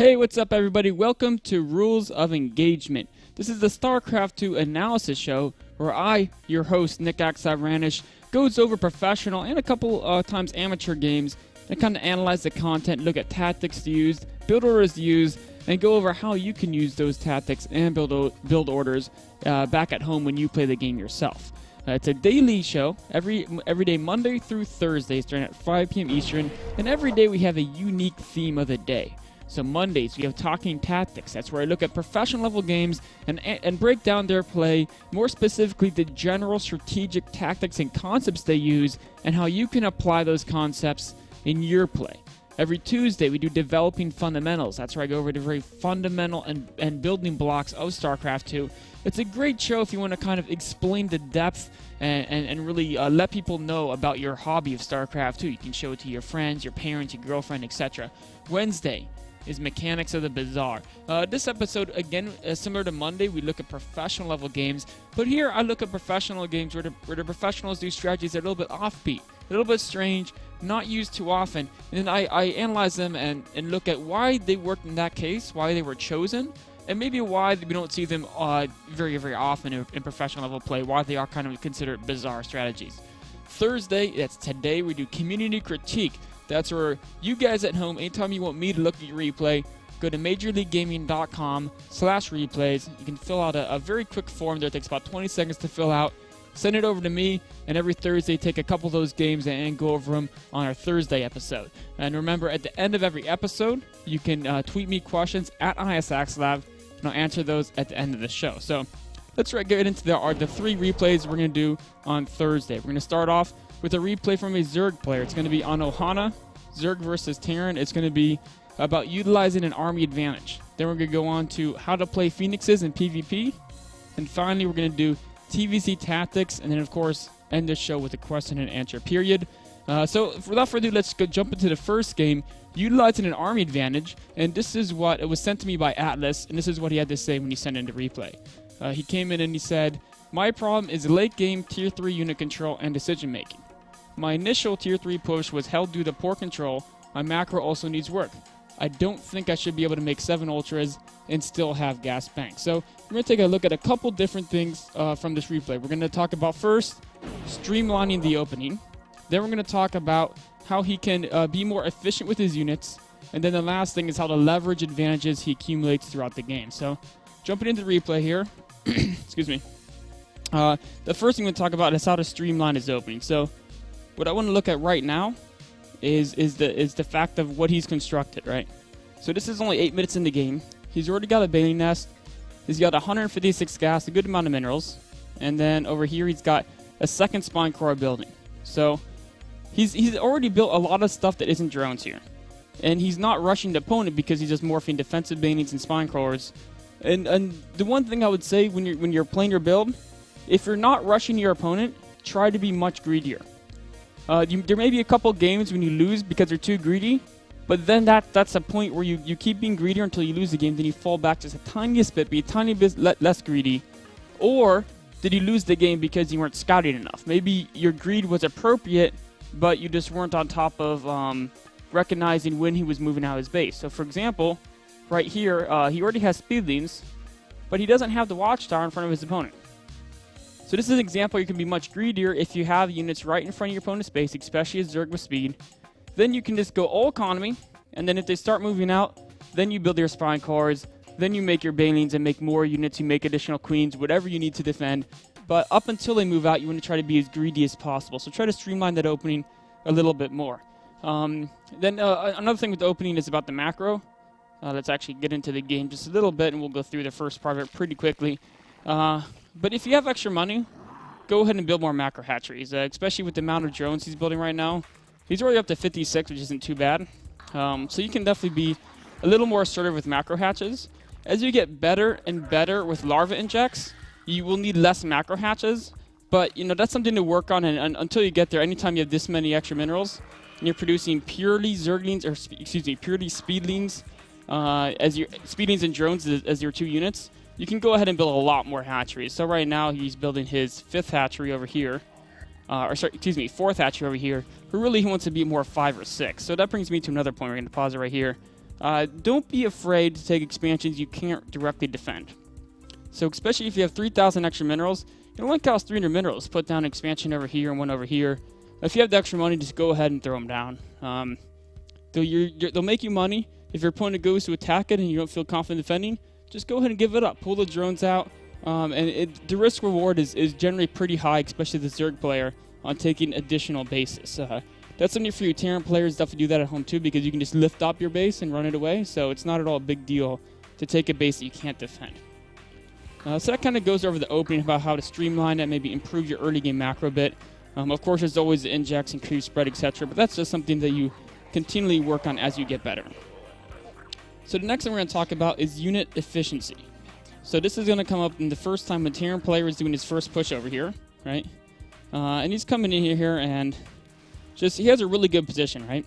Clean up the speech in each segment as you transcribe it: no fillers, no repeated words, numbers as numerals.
Hey, what's up everybody? Welcome to Rules of Engagement. This is the StarCraft 2 analysis show where I, your host, Nick Axavranish, goes over professional and a couple times amateur games and kind of analyze the content, look at tactics to use, build orders to use, and go over how you can use those tactics and build orders back at home when you play the game yourself. It's a daily show, every day, Monday through Thursday, starting at 5 p.m. Eastern, and every day we have a unique theme of the day. So Mondays, we have Talking Tactics. That's where I look at professional level games and break down their play, more specifically the general strategic tactics and concepts they use, and how you can apply those concepts in your play. Every Tuesday, we do Developing Fundamentals. That's where I go over the very fundamental and building blocks of StarCraft 2. It's a great show if you want to kind of explain the depth and really let people know about your hobby of StarCraft 2. You can show it to your friends, your parents, your girlfriend, etc. Wednesday is Mechanics of the Bizarre. This episode, again, similar to Monday, we look at professional level games, but here I look at professional games where the professionals do strategies that are a little bit offbeat, a little bit strange, not used too often, and then I analyze them and look at why they worked in that case, why they were chosen, and maybe why we don't see them very, very often in professional level play, why they are kind of considered bizarre strategies. Thursday, that's today, we do Community Critique. That's where you guys at home, anytime you want me to look at your replay, go to majorleaguegaming.com/replays. You can fill out a very quick form there. It takes about 20 seconds to fill out. Send it over to me, and every Thursday, take a couple of those games and go over them on our Thursday episode. And remember, at the end of every episode, you can tweet me questions at ISAxLab, and I'll answer those at the end of the show. So let's get into the three replays we're going to do on Thursday. We're going to start off with a replay from a Zerg player. It's going to be on OHANA, Zerg versus Terran. It's going to be about utilizing an army advantage. Then we're going to go on to how to play Phoenixes in PvP. And finally, we're going to do TVC tactics. And then, of course, end the show with a question and answer period. So without further ado, let's go jump into the first game, utilizing an army advantage. And this is what it was sent to me by Atlas. And this is what he had to say when he sent in the replay. He came in and he said, "My problem is late game tier 3 unit control and decision making. My initial tier 3 push was held due to poor control. My macro also needs work. I don't think I should be able to make 7 ultras and still have gas bank." So we're going to take a look at a couple different things from this replay. We're going to talk about first, streamlining the opening. Then we're going to talk about how he can be more efficient with his units. And then the last thing is how to leverage advantages he accumulates throughout the game. So jumping into the replay here, excuse me. The first thing we're going to talk about is how to streamline his opening. So what I want to look at right now is the fact of what he's constructed, right? So this is only 8 minutes in the game. He's already got a Bailing Nest. He's got 156 gas, a good amount of minerals. And then over here he's got a second Spine Core building. So he's already built a lot of stuff that isn't drones here. And he's not rushing the opponent because he's just morphing defensive Bailings and Spine Cores. And the one thing I would say when you're playing your build, if you're not rushing your opponent, try to be much greedier. There may be a couple games when you lose because they're too greedy, but then that's a point where you keep being greedier until you lose the game, then you fall back just a tiniest bit, be a tiny bit less greedy. Or did you lose the game because you weren't scouting enough? Maybe your greed was appropriate, but you just weren't on top of recognizing when he was moving out of his base. So for example, right here, he already has speedlings, but he doesn't have the watchtower in front of his opponent. So this is an example you can be much greedier if you have units right in front of your opponent's base, especially a Zerg with speed. Then you can just go all economy, and then if they start moving out, then you build your Spine Cores, then you make your Bailings and make more units, you make additional Queens, whatever you need to defend. But up until they move out, you want to try to be as greedy as possible. So try to streamline that opening a little bit more. Then another thing with the opening is about the macro. Let's actually get into the game just a little bit, and we'll go through the first part of it pretty quickly. But if you have extra money, go ahead and build more macro hatcheries, especially with the amount of drones he's building right now. He's already up to 56, which isn't too bad. So you can definitely be a little more assertive with macro hatches. As you get better and better with larva injects, you will need less macro hatches. But that's something to work on, and until you get there, anytime you have this many extra minerals, and you're producing purely Zerglings, or purely Speedlings, as your Speedlings and drones as your 2 units, you can go ahead and build a lot more hatcheries. So right now he's building his 5th hatchery over here, 4th hatchery over here. But really he wants to be more 5 or 6. So that brings me to another point. We're going to pause it right here. don't be afraid to take expansions you can't directly defend. So especially if you have 3,000 extra minerals, it only costs 300 minerals. Put down an expansion over here and one over here. If you have the extra money, just go ahead and throw them down. They'll make you money. If your opponent goes to attack it and you don't feel confident defending, just go ahead and give it up. Pull the drones out. The risk reward is generally pretty high, especially the Zerg player, on taking additional bases. That's something for you Terran players. Definitely do that at home too, because you can just lift up your base and run it away. So it's not at all a big deal to take a base that you can't defend. So that kind of goes over the opening about how to streamline it, maybe improve your early game macro a bit. Of course, there's always the injects and creep spread, etc. But that's just something that you continually work on as you get better. So the next thing we're going to talk about is unit efficiency. So this is going to come up in the first time a Terran player is doing his first push over here, right? And he's coming in here and he has a really good position, right?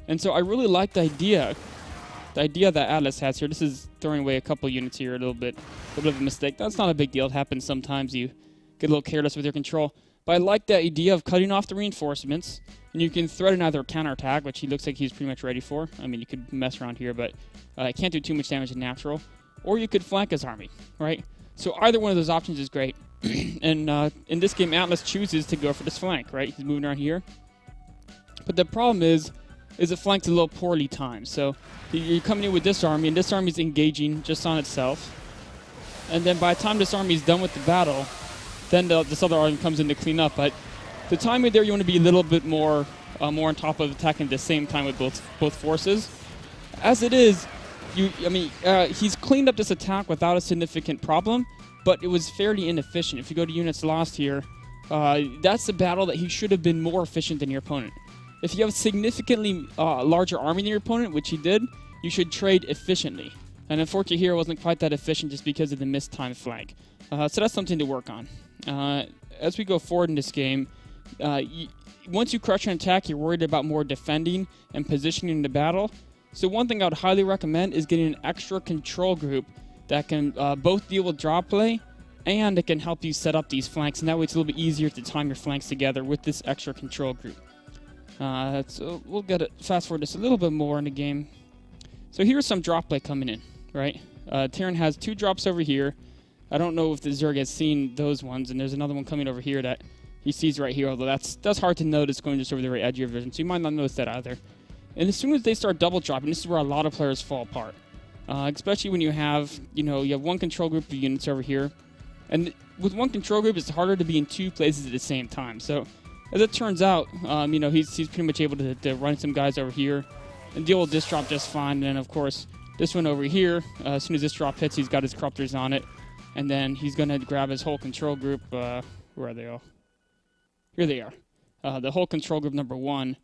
And so I really like the idea that Atlas has here. This is throwing away a couple units here, a little bit of a mistake. That's not a big deal. It happens sometimes. You get a little careless with your control. But I like the idea of cutting off the reinforcements, and you can threaten either a counterattack, which he looks like he's pretty much ready for. I mean, you could mess around here, but it can't do too much damage in natural. Or you could flank his army, right? So either one of those options is great. And in this game, Atlas chooses to go for this flank, right? He's moving around here. But the problem is it flanked a little poorly timed. So you're coming in with this army, and this army is engaging just on itself. And then by the time this army is done with the battle, then this other army comes in to clean up. But the timing there, you want to be a little bit more on top of attacking at the same time with both forces. As it is, he's cleaned up this attack without a significant problem, but it was fairly inefficient. If you go to units lost here, that's a battle that he should have been more efficient than your opponent. If you have a significantly larger army than your opponent, which he did, you should trade efficiently. And unfortunately here it wasn't quite that efficient just because of the mistimed flank. So that's something to work on. As we go forward in this game, once you crush an attack, you're worried about more defending and positioning in the battle. So one thing I would highly recommend is getting an extra control group that can both deal with drop play and it can help you set up these flanks. And that way it's a little bit easier to time your flanks together with this extra control group. So we'll fast forward this a little bit more in the game. So here's some drop play coming in, right? Terran has 2 drops over here. I don't know if the Zerg has seen those ones, and there's another one coming over here that he sees right here, although that's hard to notice going just over the right edge of your vision, so you might not notice that either. And as soon as they start double dropping, this is where a lot of players fall apart. Especially when you have one control group of units over here. And with one control group, it's harder to be in 2 places at the same time. So as it turns out, he's pretty much able to run some guys over here and deal with this drop just fine. And then, of course, this one over here, as soon as this drop hits, he's got his corruptors on it. And then he's going to grab his whole control group. Where are they all? Here they are. The whole control group number 1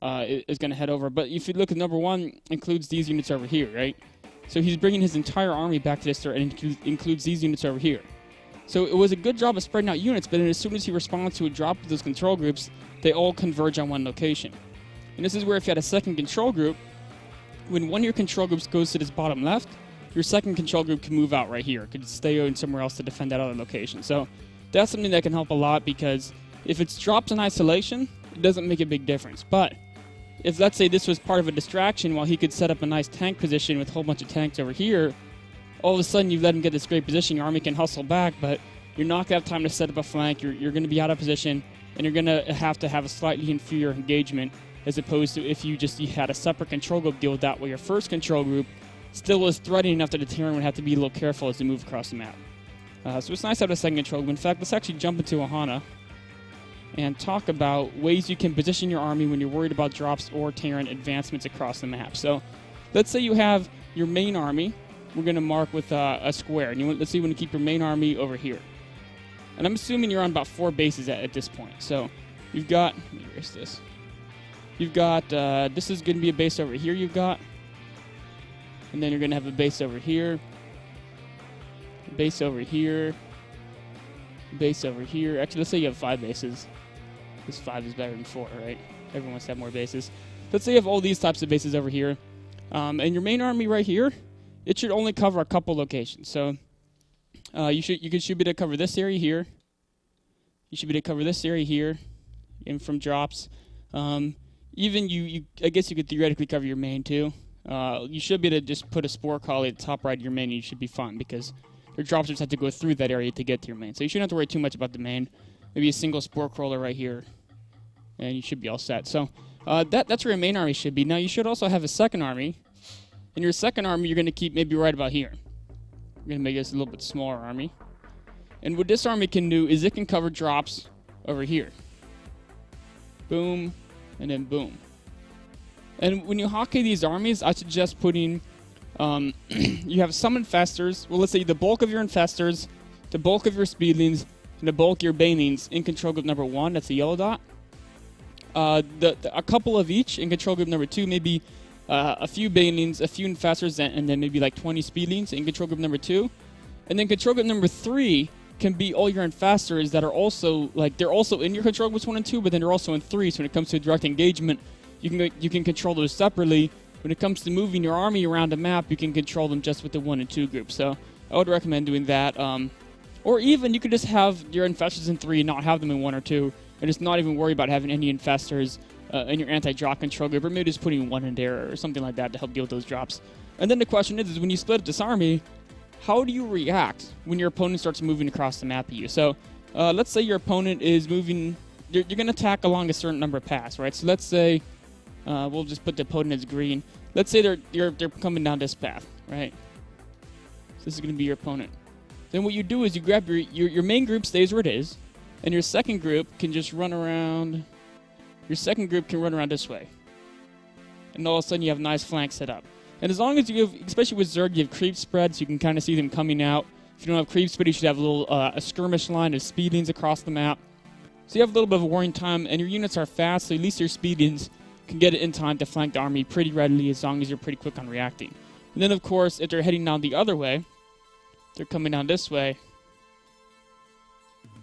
is going to head over. But if you look at number 1, includes these units over here, right? So he's bringing his entire army back to this turret and includes these units over here. So it was a good job of spreading out units, but then as soon as he responds to a drop of those control groups, they all converge on one location. And this is where if you had a second control group, when one of your control groups goes to this bottom left, your second control group can move out right here. It could stay in somewhere else to defend that other location. So that's something that can help a lot, because if it's dropped in isolation, it doesn't make a big difference. But if, let's say, this was part of a distraction while he could set up a nice tank position with a whole bunch of tanks over here, all of a sudden you let him get this great position, your army can hustle back, but you're not going to have time to set up a flank, you're going to be out of position, and you're going to have a slightly inferior engagement, as opposed to if you had a separate control group deal with that, where your first control group still was threatening enough that the Terran would have to be a little careful as they move across the map. So it's nice to have a second control group. In fact, let's actually jump into OHANA and talk about ways you can position your army when you're worried about drops or Terran advancements across the map. So let's say you have your main army. We're going to mark with a square. And let's say you want to keep your main army over here. And I'm assuming you're on about 4 bases at this point. So you've got, let me erase this. You've got, this is going to be a base over here you've got. And then you're going to have a base over here. Base over here. Base over here. Actually, let's say you have 5 bases. Because 5 is better than 4, right? Everyone wants to have more bases. Let's say you have all these types of bases over here. And your main army right here, it should only cover a couple locations. So you should be able to cover this area here. You should be able to cover this area here, and from drops. Even I guess you could theoretically cover your main too. you should be able to just put a Spore Collie at the top right of your main, and you should be fine, because your dropships have to go through that area to get to your main. So you shouldn't have to worry too much about the main. Maybe a single Spore Crawler right here, and you should be all set. So that's where your main army should be. Now, you should also have a second army. And your second army, you're going to keep maybe right about here. We're going to make this a little bit smaller army. And what this army can do is it can cover drops over here. Boom, and then boom. And when you hotkey these armies, I suggest putting, you have some infestors. Well, let's say the bulk of your infestors, the bulk of your speedlings, and the bulk of your banelings in control group number 1. That's the yellow dot. A couple of each in control group number 2, maybe a few banelings, a few infestors, and then maybe like 20 speedlings in control group number 2. And then control group number 3 can be all your infestors that are also, like, they're also in your control groups 1 and 2, but then they're also in 3. So when it comes to direct engagement, you can control those separately. When it comes to moving your army around a map, you can control them just with the 1 and 2 groups. So I would recommend doing that. Or even you could just have your infestors in 3 and not have them in 1 or 2, and just not even worry about having any infestors in your anti-drop control group, or maybe just putting 1 in there or something like that to help deal with those drops. And then the question is when you split up this army, how do you react when your opponent starts moving across the map at you? So let's say your opponent is moving, you're going to attack along a certain number of paths, right? So let's say, we'll just put the opponent as green. Let's say they're coming down this path, right? So this is going to be your opponent. Then what you do is you grab your main group stays where it is, and your second group can just run around. Your second group can run around this way. And all of a sudden you have a nice flank set up. And as long as you have, especially with Zerg, you have creep spread, so you can kind of see them coming out. If you don't have creep spread, you should have a little a skirmish line of speedlings across the map. So you have a little bit of a warning time, and your units are fast, so at least your speedlings can get it in time to flank the army pretty readily as long as you're pretty quick on reacting. And then, of course, if they're heading down the other way, they're coming down this way.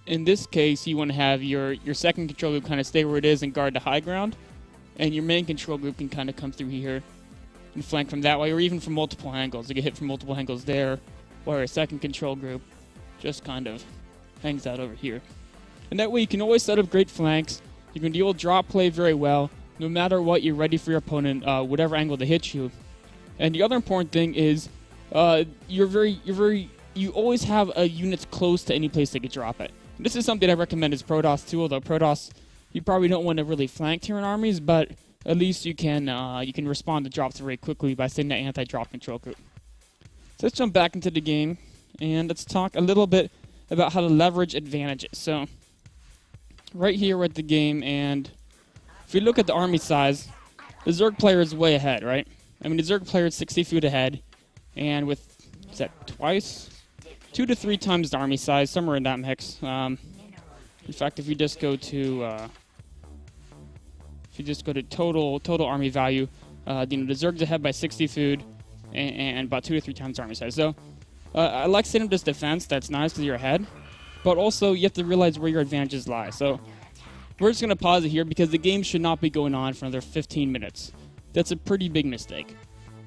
In this case, you want to have your second control group kind of stay where it is and guard the high ground. And your main control group can kind of come through here and flank from that way, or even from multiple angles. They get hit from multiple angles there, or a second control group just kind of hangs out over here. And that way you can always set up great flanks. You can deal with drop play very well. No matter what, you're ready for your opponent, whatever angle they hit you. And the other important thing is you always have units close to any place they could drop it. This is something I recommend as Protoss too, although Protoss, you probably don't want to really flank Terran armies, but at least you can respond to drops very quickly by sending that anti-drop control group. So let's jump back into the game, and let's talk a little bit about how to leverage advantages. So right here we're at the game, and if we look at the army size, the Zerg player is way ahead, right? I mean, the Zerg player is 60 feet ahead, and with, is that twice? 2 to 3 times the army size, somewhere in that mix. In fact, if you just go to total army value, the Zerg's ahead by 60 food, and about 2 to 3 times the army size. So I like setting up this defense. That's nice because you're ahead, but also you have to realize where your advantages lie. So we're just going to pause it here because the game should not be going on for another 15 minutes. That's a pretty big mistake.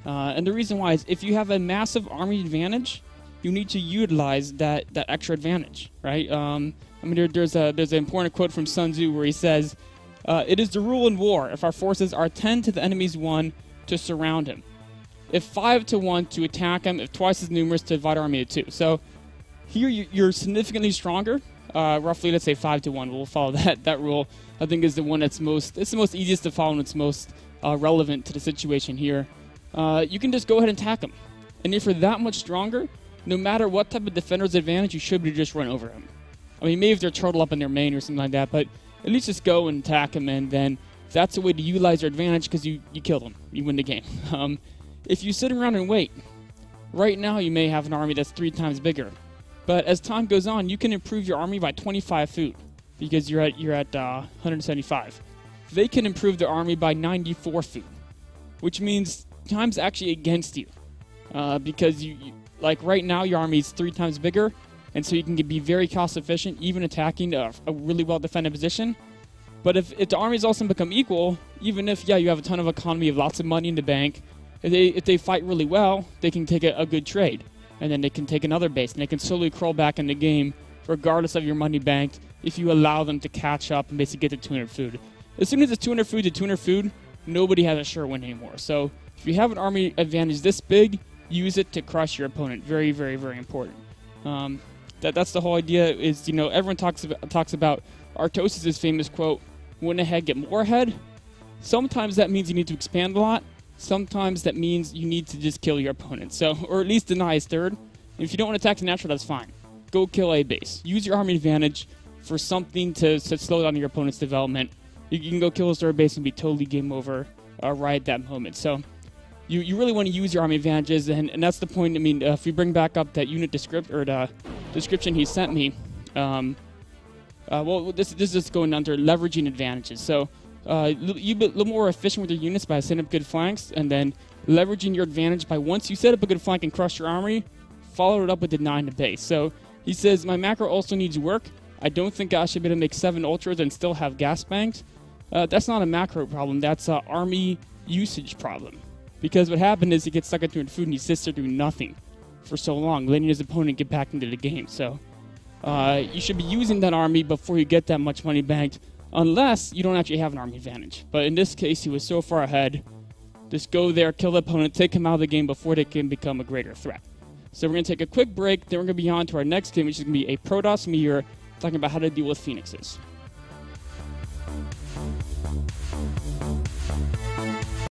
And the reason why is if you have a massive army advantage, you need to utilize that extra advantage, right? I mean, there's an important quote from Sun Tzu where he says, "It is the rule in war, if our forces are 10 to the enemy's 1, to surround him. If 5 to 1, to attack him. If twice as numerous, to divide our army to 2." So here you're significantly stronger. Roughly, let's say 5 to 1. We'll follow that rule. I think is the one it's the most easiest to follow and it's most relevant to the situation here. You can just go ahead and attack him, and if you're that much stronger, no matter what type of defender's advantage, you should be able to just run over him. I mean, maybe if they're turtle up in their main or something like that, but at least just go and attack him, and then that's a way to utilize your advantage because you killed him. You win the game. If you sit around and wait, right now you may have an army that's 3 times bigger. But as time goes on, you can improve your army by 25 food because you're at 175. They can improve their army by 94 food, which means time's actually against you because like right now your army is 3 times bigger, and so you can be very cost efficient even attacking a really well defended position. But if the armies also become equal, even if you have a ton of economy, of lots of money in the bank, if they fight really well, they can take a good trade, and then they can take another base, and they can slowly crawl back in the game regardless of your money banked if you allow them to catch up and basically get to 200 food. As soon as it's 200 food to 200 food, nobody has a sure win anymore. So If you have an army advantage this big, use it to crush your opponent. Very, very, very important. That's the whole idea. Is everyone talks about Artosis' famous quote, "Win ahead, get more ahead." Sometimes that means you need to expand a lot. Sometimes that means you need to just kill your opponent. So, or at least deny his third. If you don't want to attack the natural, that's fine. Go kill a base. Use your army advantage for something to slow down your opponent's development. You can go kill his third base and be totally game over right at that moment. So you really want to use your army advantages, and that's the point. I mean, if we bring back up that unit description he sent me, well, this is going under leveraging advantages. So you be a little more efficient with your units by setting up good flanks, and then leveraging your advantage by once you set up a good flank and crush your army, follow it up with denying the base. So he says, my macro also needs work. I don't think I should be able to make 7 ultras and still have gas banks. That's not a macro problem. That's an army usage problem. Because what happened is he gets stuck into food and he sits there doing nothing for so long, letting his opponent get back into the game. So you should be using that army before you get that much money banked, unless you don't actually have an army advantage. But in this case, he was so far ahead. Just go there, kill the opponent, take him out of the game before they can become a greater threat. So we're going to take a quick break, then we're going to be on to our next game, which is going to be a Protoss Meteor, talking about how to deal with Phoenixes.